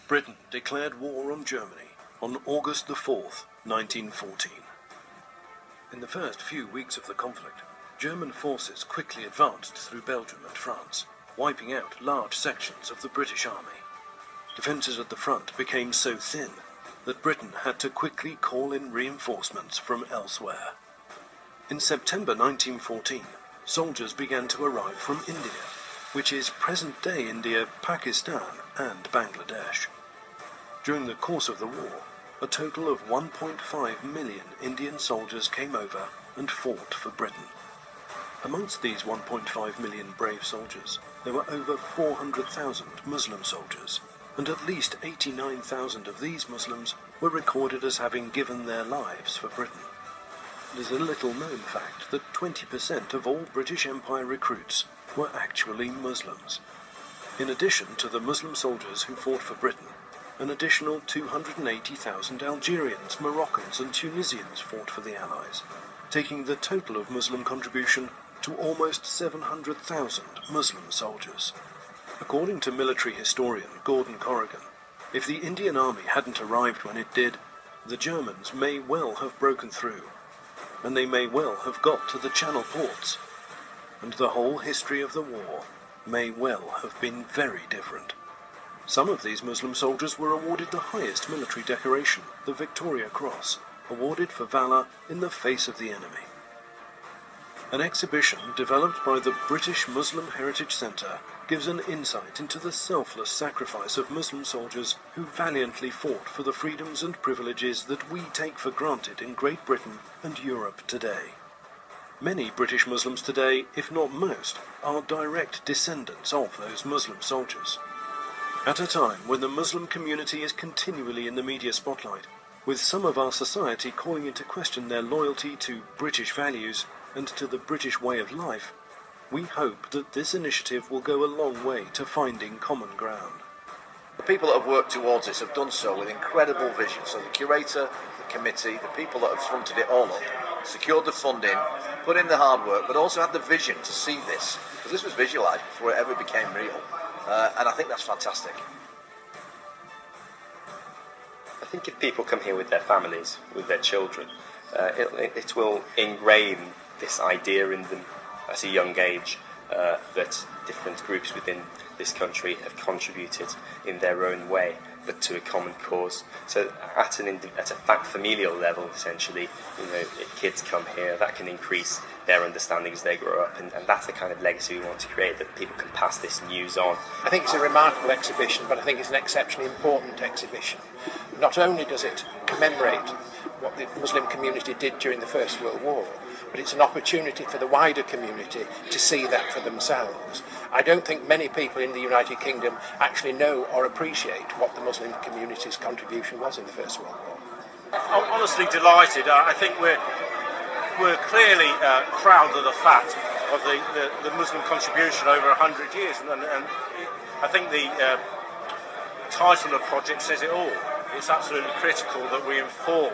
Britain declared war on Germany on August the 4th, 1914. In the first few weeks of the conflict, German forces quickly advanced through Belgium and France, wiping out large sections of the British army. Defences at the front became so thin that Britain had to quickly call in reinforcements from elsewhere. In September 1914, soldiers began to arrive from India, which is present-day India, Pakistan and Bangladesh. During the course of the war, a total of 1.5 million Indian soldiers came over and fought for Britain. Amongst these 1.5 million brave soldiers, there were over 400,000 Muslim soldiers, and at least 89,000 of these Muslims were recorded as having given their lives for Britain. It is a little-known fact that 20% of all British Empire recruits were actually Muslims. In addition to the Muslim soldiers who fought for Britain, an additional 280,000 Algerians, Moroccans and Tunisians fought for the Allies, taking the total of Muslim contribution to almost 700,000 Muslim soldiers. According to military historian Gordon Corrigan, if the Indian Army hadn't arrived when it did, the Germans may well have broken through, and they may well have got to the Channel ports, and the whole history of the war may well have been very different. Some of these Muslim soldiers were awarded the highest military decoration, the Victoria Cross, awarded for valour in the face of the enemy. An exhibition developed by the British Muslim Heritage Centre gives an insight into the selfless sacrifice of Muslim soldiers who valiantly fought for the freedoms and privileges that we take for granted in Great Britain and Europe today. Many British Muslims today, if not most, are direct descendants of those Muslim soldiers. At a time when the Muslim community is continually in the media spotlight, with some of our society calling into question their loyalty to British values and to the British way of life, we hope that this initiative will go a long way to finding common ground. The people that have worked towards this have done so with incredible vision. So the curator, the committee, the people that have fronted it all up, secured the funding, put in the hard work, but also had the vision to see this, because this was visualised before it ever became real. And I think that's fantastic. I think if people come here with their families, with their children, it will ingrain this idea in them at a young age that different groups within this country have contributed in their own way, but to a common cause. So at a familial level, essentially, if kids come here, that can increase their understanding as they grow up, and that's the kind of legacy we want to create, that people can pass this news on. I think it's a remarkable exhibition, but I think it's an exceptionally important exhibition. Not only does it commemorate what the Muslim community did during the First World War, but it's an opportunity for the wider community to see that for themselves. I don't think many people in the United Kingdom actually know or appreciate what the Muslim community's contribution was in the First World War. I'm honestly delighted. I think we're clearly proud of the fact of the Muslim contribution over 100 years, and I think the title of the project says it all. It's absolutely critical that we inform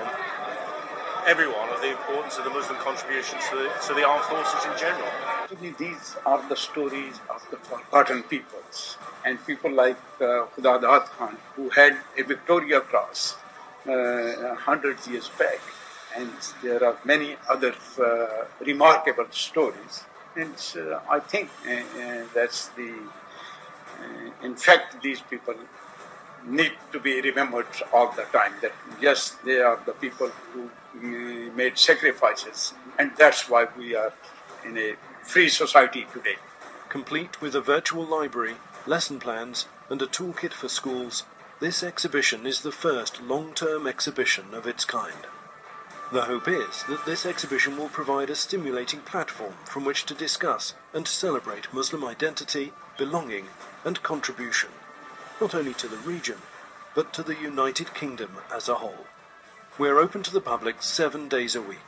everyone of the importance of the Muslim contributions to the armed forces in general. These are the stories of the forgotten peoples, and people like Khuda Khan, who had a Victoria Cross 100 years back, and there are many other remarkable stories. And I think that's in fact, these people need to be remembered all the time, that yes, they are the people who made sacrifices, and that's why we are in a free society today. Complete with a virtual library, lesson plans and a toolkit for schools, this exhibition is the first long-term exhibition of its kind. The hope is that this exhibition will provide a stimulating platform from which to discuss and celebrate Muslim identity, belonging and contribution, not only to the region, but to the United Kingdom as a whole. We're open to the public 7 days a week.